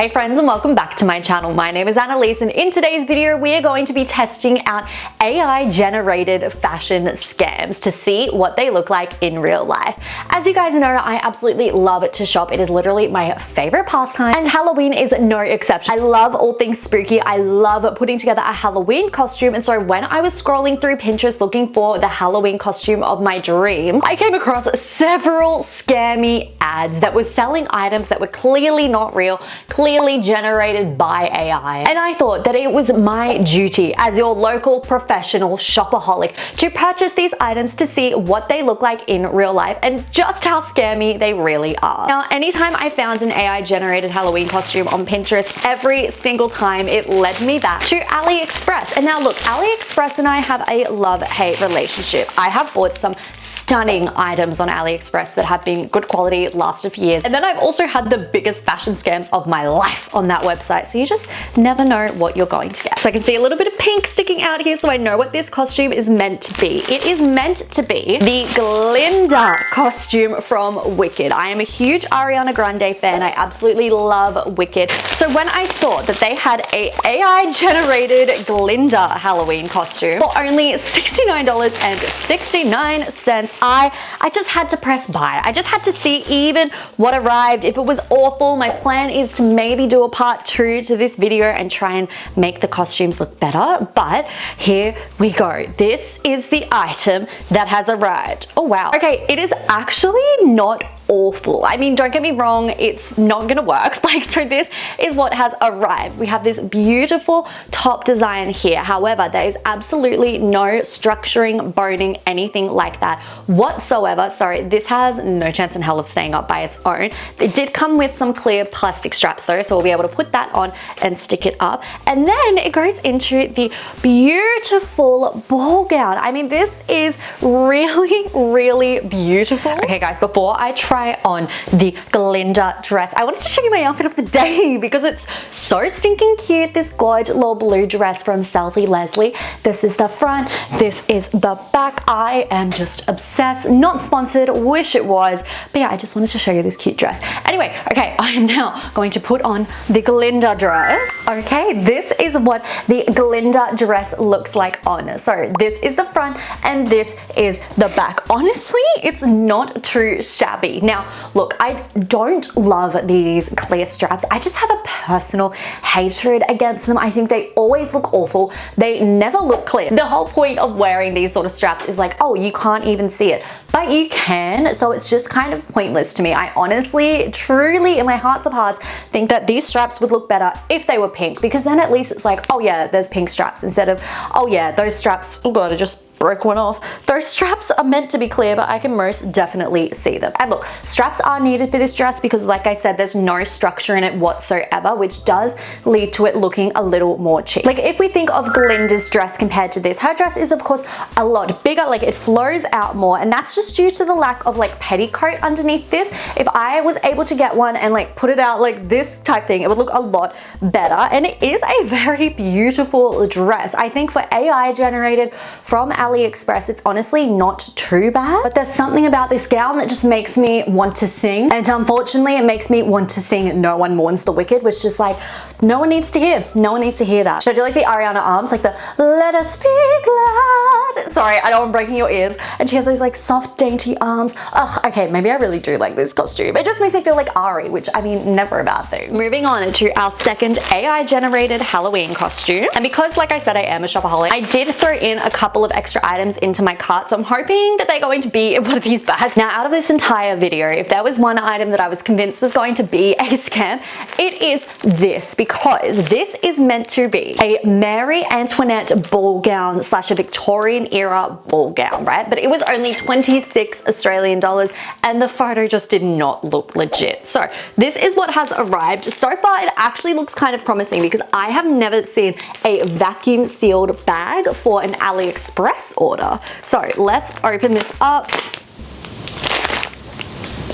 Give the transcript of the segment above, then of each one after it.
Hey friends, and welcome back to my channel. My name is Annalise, and in today's video we are going to be testing out AI generated fashion scams to see what they look like in real life. As you guys know, I absolutely love to shop. It is literally my favorite pastime, and Halloween is no exception. I love all things spooky. I love putting together a Halloween costume, and so when I was scrolling through Pinterest looking for the Halloween costume of my dreams, I came across several scammy ads that were selling items that were clearly not real, clearly generated by AI. And I thought that it was my duty as your local professional shopaholic to purchase these items to see what they look like in real life and just how scammy they really are. Now, anytime I found an AI generated Halloween costume on Pinterest, every single time it led me back to AliExpress. And now look, AliExpress and I have a love-hate relationship. I have bought some stunning items on AliExpress that have been good quality, lasted for years. And then I've also had the biggest fashion scams of my life on that website. So you just never know what you're going to get. So I can see a little bit of pink sticking out here, so I know what this costume is meant to be. It is meant to be the Glinda costume from Wicked. I am a huge Ariana Grande fan. I absolutely love Wicked. So when I saw that they had a AI generated Glinda Halloween costume for only $69.69, I just had to press buy. I just had to see even what arrived. If it was awful, my plan is to maybe do a part 2 to this video and try and make the costumes look better. But here we go. This is the item that has arrived. Oh wow. Okay, it is actually not awful. I mean, don't get me wrong, it's not gonna work. So this is what has arrived. We have this beautiful top design here. However, there is absolutely no structuring, boning, anything like that whatsoever. So this has no chance in hell of staying up by its own. It did come with some clear plastic straps though, so we'll be able to put that on and stick it up. And then it goes into the beautiful ball gown. I mean, this is really, really beautiful. Okay guys, before I try on the Glinda dress, I wanted to show you my outfit of the day because it's so stinking cute. This gorgeous little blue dress from Selfie Leslie. This is the front, this is the back. I am just obsessed. Not sponsored, wish it was, but yeah, I just wanted to show you this cute dress. Anyway, okay, I am now going to put on the Glinda dress. Okay, this is what the Glinda dress looks like on. So this is the front and this is the back. Honestly, it's not too shabby. Now, look, I don't love these clear straps. I just have a personal hatred against them. I think they always look awful. They never look clear. The whole point of wearing these sort of straps is like, oh, you can't even see it. But you can, so it's just kind of pointless to me. I honestly, truly, in my hearts of hearts, think that these straps would look better if they were pink, because then at least it's like, oh yeah, there's pink straps, instead of, oh yeah, those straps, oh god, I just broke one off. Those straps are meant to be clear, but I can most definitely see them. And look, straps are needed for this dress because like I said, there's no structure in it whatsoever, which does lead to it looking a little more cheap. Like if we think of Glinda's dress compared to this, her dress is of course a lot bigger, like it flows out more, and that's just due to the lack of like petticoat underneath this. If I was able to get one and like put it out like this type thing, it would look a lot better. And it is a very beautiful dress. I think for AI generated from AliExpress, it's honestly not too bad, but there's something about this gown that just makes me want to sing, and unfortunately it makes me want to sing No One Mourns the Wicked, which is like, no one needs to hear that. Should I do like the Ariana arms, like the let us speak loud? Sorry, I know I'm breaking your ears. And she has those like soft dainty arms. Ugh, okay, maybe I really do like this costume. It just makes me feel like Ari, which I mean, never a bad thing. Moving on to our second AI generated Halloween costume, and because like I said, I am a shopaholic, I did throw in a couple of extra items into my cart, so I'm hoping that they're going to be in one of these bags. Now, out of this entire video, if there was one item that I was convinced was going to be a scam, it is this, because this is meant to be a Marie Antoinette ball gown slash a Victorian era ball gown, right? But it was only 26 Australian dollars and the photo just did not look legit. So this is what has arrived. So far, it actually looks kind of promising because I have never seen a vacuum sealed bag for an AliExpress order. So let's open this up.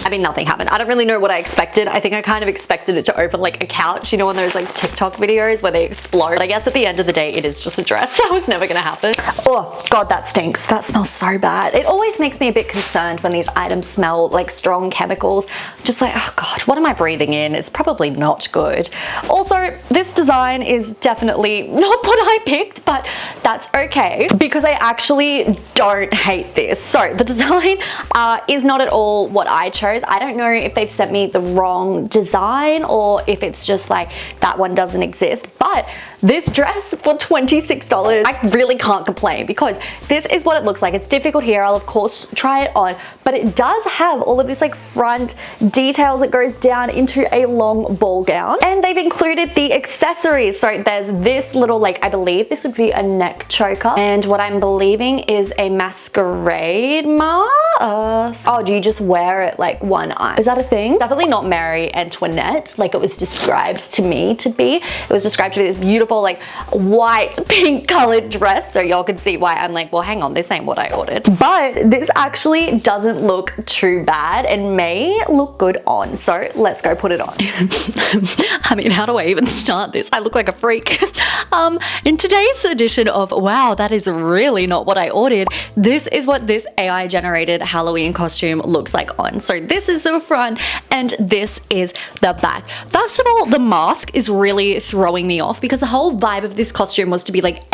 I mean, nothing happened. I don't really know what I expected. I think I kind of expected it to open like a couch, you know, on those like TikTok videos where they explode. But I guess at the end of the day, it is just a dress. That was never gonna happen. Oh God, that stinks. That smells so bad. It always makes me a bit concerned when these items smell like strong chemicals. Just like, oh God, what am I breathing in? It's probably not good. Also, this design is definitely not what I picked, but that's okay because I actually don't hate this. So the design is not at all what I chose. I don't know if they've sent me the wrong design or if it's just like that one doesn't exist, but this dress for $26, I really can't complain because this is what it looks like. It's difficult here. I'll of course try it on, but it does have all of this like front details that goes down into a long ball gown, and they've included the accessories. So there's this little, like, I believe this would be a neck choker, and what I'm believing is a masquerade mask. Oh, do you just wear it like one eye? Is that a thing? Definitely not Mary Antoinette like it was described to me to be. It was described to be this beautiful like white pink colored dress, so y'all could see why I'm like, well, hang on, this ain't what I ordered. But this actually doesn't look too bad and may look good on, so let's go put it on. I mean, how do I even start this? I look like a freak. In today's edition of Wow, that is really not what I ordered, this is what this AI generated Halloween costume looks like on. So this is the front and this is the back. First of all, the mask is really throwing me off because the whole vibe of this costume was to be like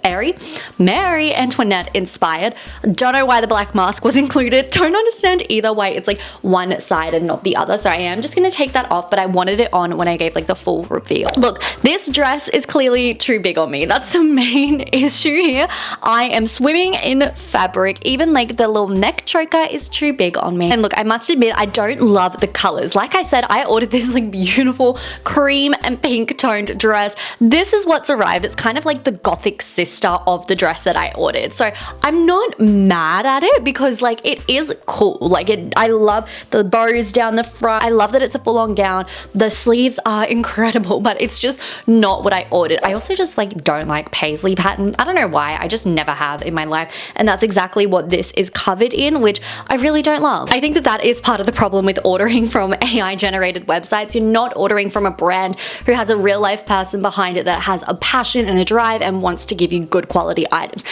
airy, Mary Antoinette inspired. Don't know why the black mask was included. Don't understand either why it's like one side and not the other. So I am just gonna take that off, but I wanted it on when I gave like the full reveal. Look, this dress is clearly too big on me. That's the main issue here. I am swimming in fabric. Even like the little neck choker is too big on me. And look, I must admit, I don't love the colors. Like I said, I ordered this like beautiful cream and pink toned dress. This is what's arrived. It's kind of like the gothic sister of the dress that I ordered. So I'm not mad at it because like it is cool. Like I love the bows down the front. I love that it's a full-on gown. The sleeves are incredible, but it's just not what I ordered. I also just like don't like paisley pattern. I don't know why. I just never have in my life. And that's exactly what this is covered in, which I really don't love. I think that that is part of the problem with ordering from AI generated websites. You're not ordering from a brand who has a real life person behind it that has a passion and a drive and wants to give you good quality items.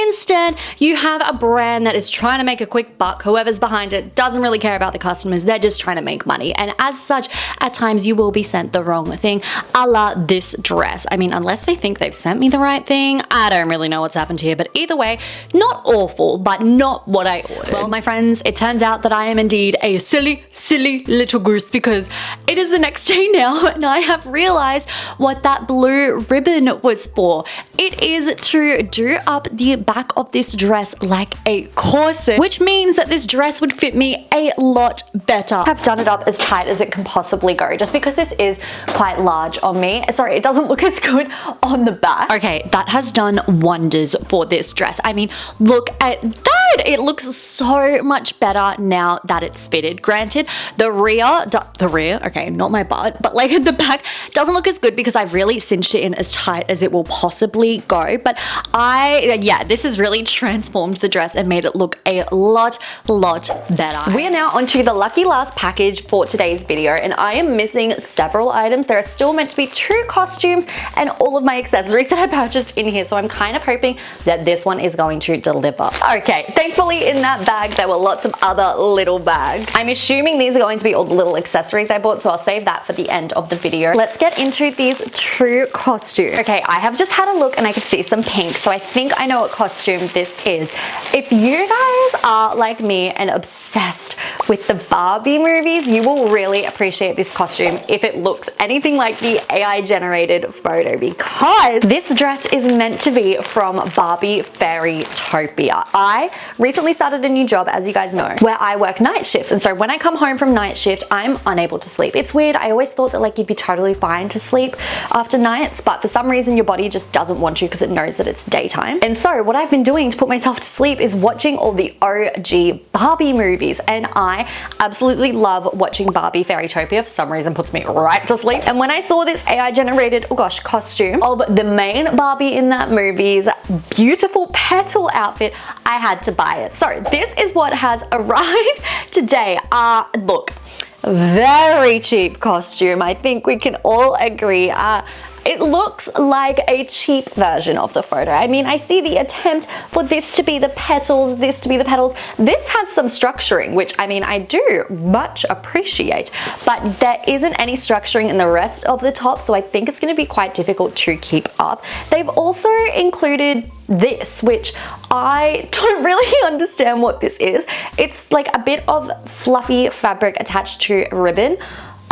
Instead, you have a brand that is trying to make a quick buck. Whoever's behind it doesn't really care about the customers. They're just trying to make money. And as such, at times you will be sent the wrong thing, a la this dress. I mean, unless they think they've sent me the right thing, I don't really know what's happened here. But either way, not awful, but not what I ordered. Well, my friends, it turns out that I am indeed a silly, silly little goose because it is the next day now and I have realized what that blue ribbon was for. It is to do up the back of this dress like a corset, which means that this dress would fit me a lot better. I've done it up as tight as it can possibly go just because this is quite large on me. Sorry, it doesn't look as good on the back. Okay, that has done wonders for this dress. I mean, look at that. It looks so much better now that it's fitted. Granted, the rear, okay, not my butt, but like the back doesn't look as good because I've really cinched it in as tight as it will possibly go. But yeah, this has really transformed the dress and made it look a lot better. We are now onto the lucky last package for today's video, and I am missing several items. There are still meant to be 2 costumes and all of my accessories that I purchased in here, so I'm kind of hoping that this one is going to deliver. Okay, thankfully in that bag there were lots of other little bags. I'm assuming these are going to be all the little accessories I bought, so I'll save that for the end of the video. Let's get into these 2 costumes. Okay, I have just had a look and I could see some pink, so I think I know what costume this is. If you guys are like me and obsessed with the Barbie movies, you will really appreciate this costume if it looks anything like the AI generated photo, because this dress is meant to be from Barbie Fairytopia. I recently started a new job, as you guys know, where I work night shifts, and so when I come home from night shift, I'm unable to sleep. It's weird. I always thought that like you'd be totally fine to sleep after nights, but for some reason your body just doesn't want you because it knows that it's daytime. And so what I've been doing to put myself to sleep is watching all the OG Barbie movies, and I absolutely love watching Barbie Fairytopia. For some reason puts me right to sleep. And when I saw this AI generated, oh gosh, costume of the main Barbie in that movie's beautiful petal outfit, I had to buy it. So this is what has arrived today. Look, very cheap costume. I think we can all agree. It looks like a cheap version of the photo. I mean, I see the attempt for this to be the petals, this to be the petals. This has some structuring, which I mean, I do much appreciate, but there isn't any structuring in the rest of the top, so I think it's going to be quite difficult to keep up. They've also included this, which I don't really understand what this is. It's like a bit of fluffy fabric attached to ribbon.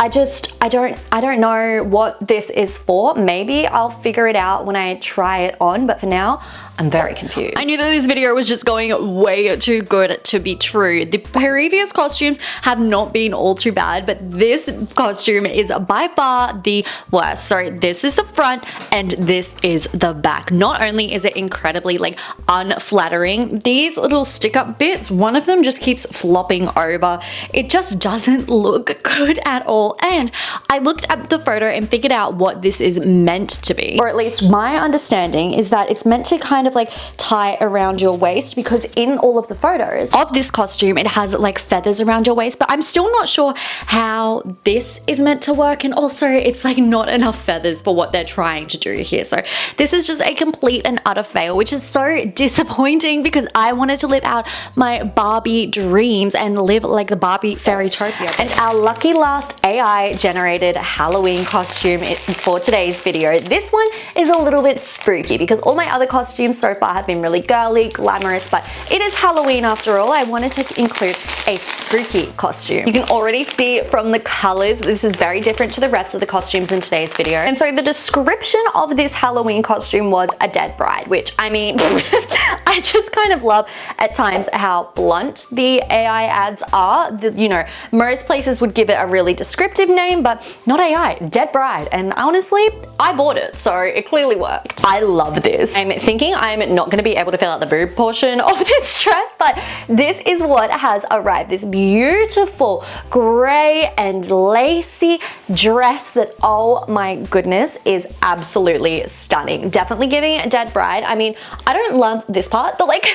I don't know what this is for. Maybe I'll figure it out when I try it on, but for now, I'm very confused. I knew that this video was just going way too good to be true. The previous costumes have not been all too bad, but this costume is by far the worst. So this is the front and this is the back. Not only is it incredibly like unflattering, these little stick up bits, one of them just keeps flopping over. It just doesn't look good at all. And I looked at the photo and figured out what this is meant to be, or at least my understanding is that it's meant to kind of like tie around your waist, because in all of the photos of this costume it has like feathers around your waist, but I'm still not sure how this is meant to work, and also it's like not enough feathers for what they're trying to do here. So this is just a complete and utter fail, which is so disappointing because I wanted to live out my Barbie dreams and live like the Barbie Fairytopia. And our lucky last AI generated Halloween costume for today's video. This one is a little bit spooky because all my other costumes so far have been really girly, glamorous, but it is Halloween after all. I wanted to include a spooky costume. You can already see from the colors, this is very different to the rest of the costumes in today's video. And so the description of this Halloween costume was a dead bride, which I mean, I just kind of love at times how blunt the AI ads are. You know, most places would give it a really descriptive name, but not AI, dead bride. And honestly, I bought it, so it clearly worked. I love this. I'm thinking I'm not gonna be able to fill out the boob portion of this dress, but this is what has arrived. This beautiful gray and lacy dress that, oh my goodness, is absolutely stunning. Definitely giving a dead bride. I mean, I don't love this part, the like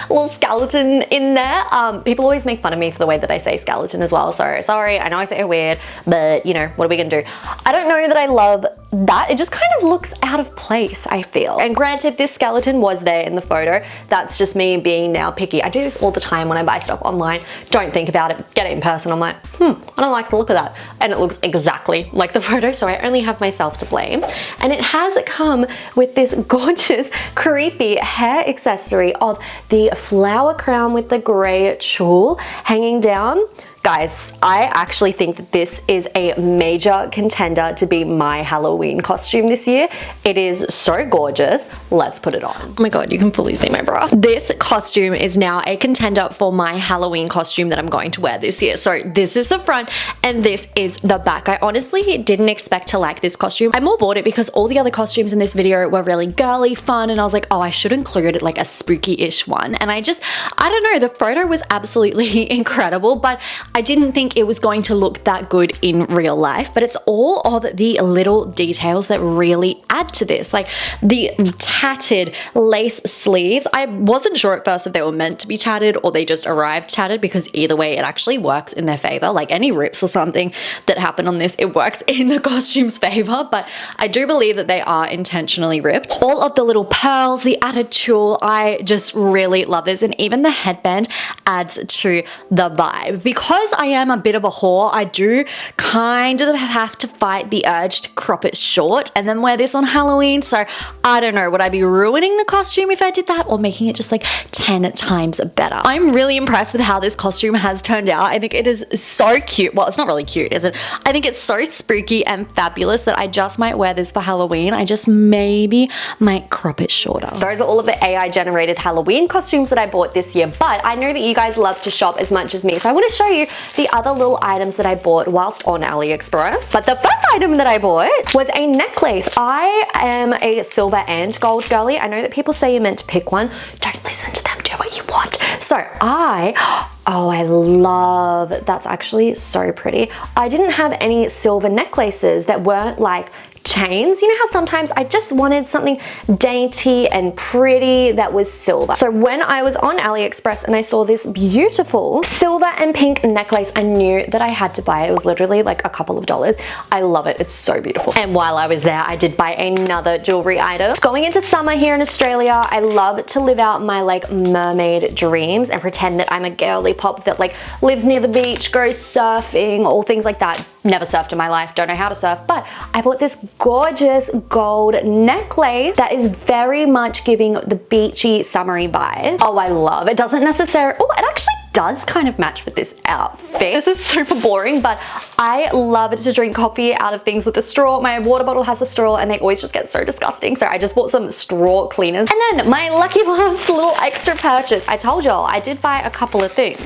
little skeleton in there. People always make fun of me for the way that I say skeleton as well, so sorry, I know I say it weird, but you know, what are we gonna do? I don't know that I love that. It just kind of looks out of place, I feel. And granted, this skeleton was there in the photo. That's just me being now picky. I do this all the time when I buy stuff online. Don't think about it, get it in person. I'm like, I don't like the look of that. And it looks exactly like the photo, so I only have myself to blame. And it has come with this gorgeous, creepy hair accessory of the flower crown with the gray tulle hanging down. Guys, I actually think that this is a major contender to be my Halloween costume this year. It is so gorgeous. Let's put it on. Oh my God, you can fully see my bra. This costume is now a contender for my Halloween costume that I'm going to wear this year. So this is the front and this is the back. I honestly didn't expect to like this costume. I more bought it because all the other costumes in this video were really girly, fun, and I was like, oh, I should include like a spooky-ish one. And I don't know, the photo was absolutely incredible, but I didn't think it was going to look that good in real life, but it's all of the little details that really add to this, like the tattered lace sleeves. I wasn't sure at first if they were meant to be tattered or they just arrived tattered, because either way it actually works in their favor. Like any rips or something that happen on this, it works in the costume's favor, but I do believe that they are intentionally ripped. All of the little pearls, the added tulle, I just really love this, and even the headband adds to the vibe. Because I am a bit of a whore, I do kind of have to fight the urge to crop it short and then wear this on Halloween. So I don't know, would I be ruining the costume if I did that, or making it just like 10 times better? I'm really impressed with how this costume has turned out. I think it is so cute. Well, it's not really cute, is it? I think it's so spooky and fabulous that I just might wear this for Halloween. I just maybe might crop it shorter. Those are all of the AI generated Halloween costumes that I bought this year, but I know that you guys love to shop as much as me, so I want to show you the other little items that I bought whilst on AliExpress. But the first item that I bought was a necklace. I am a silver and gold girly. I know that people say you're meant to pick one. Don't listen to them, do what you want. So I love, that's actually so pretty. I didn't have any silver necklaces that weren't like chains. You know how sometimes I just wanted something dainty and pretty that was silver. So when I was on AliExpress and I saw this beautiful silver and pink necklace, I knew that I had to buy it. It was literally like a couple of dollars. I love it. It's so beautiful. And while I was there, I did buy another jewelry item. It's going into summer here in Australia. I love to live out my like mermaid dreams and pretend that I'm a girly pop that like lives near the beach, goes surfing, all things like that. Never surfed in my life, don't know how to surf, but I bought this gorgeous gold necklace that is very much giving the beachy, summery vibe. Oh, I love it. Doesn't necessarily, oh, it actually does kind of match with this outfit. This is super boring, but I love it to drink coffee out of things with a straw. My water bottle has a straw and they always just get so disgusting. So I just bought some straw cleaners. And then my lucky last little extra purchase. I told y'all I did buy a couple of things.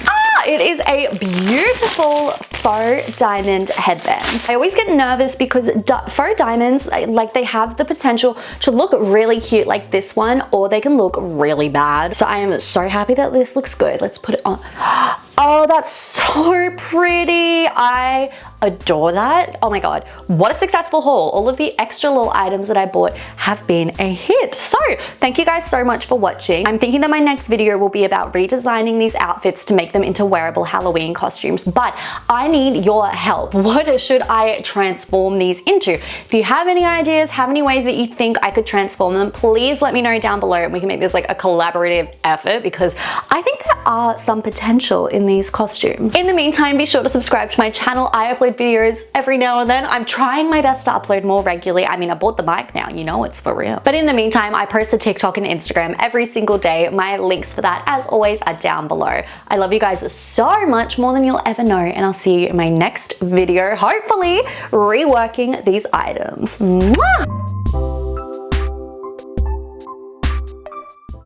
It is a beautiful faux diamond headband. I always get nervous because faux diamonds, like they have the potential to look really cute like this one, or they can look really bad. So I am so happy that this looks good. Let's put it on. Oh, that's so pretty. I adore that. Oh my God, what a successful haul. All of the extra little items that I bought have been a hit. So thank you guys so much for watching. I'm thinking that my next video will be about redesigning these outfits to make them into wearable Halloween costumes, but I need your help. What should I transform these into? If you have any ideas, have any ways that you think I could transform them, please let me know down below and we can make this like a collaborative effort, because I think there are some potential in these costumes. In the meantime, be sure to subscribe to my channel. I upload videos every now and then. I'm trying my best to upload more regularly. I mean, I bought the mic now, you know it's for real. But in the meantime, I post to TikTok and Instagram every single day. My links for that, as always, are down below. I love you guys so much, more than you'll ever know, and I'll see you in my next video, hopefully reworking these items. Mwah!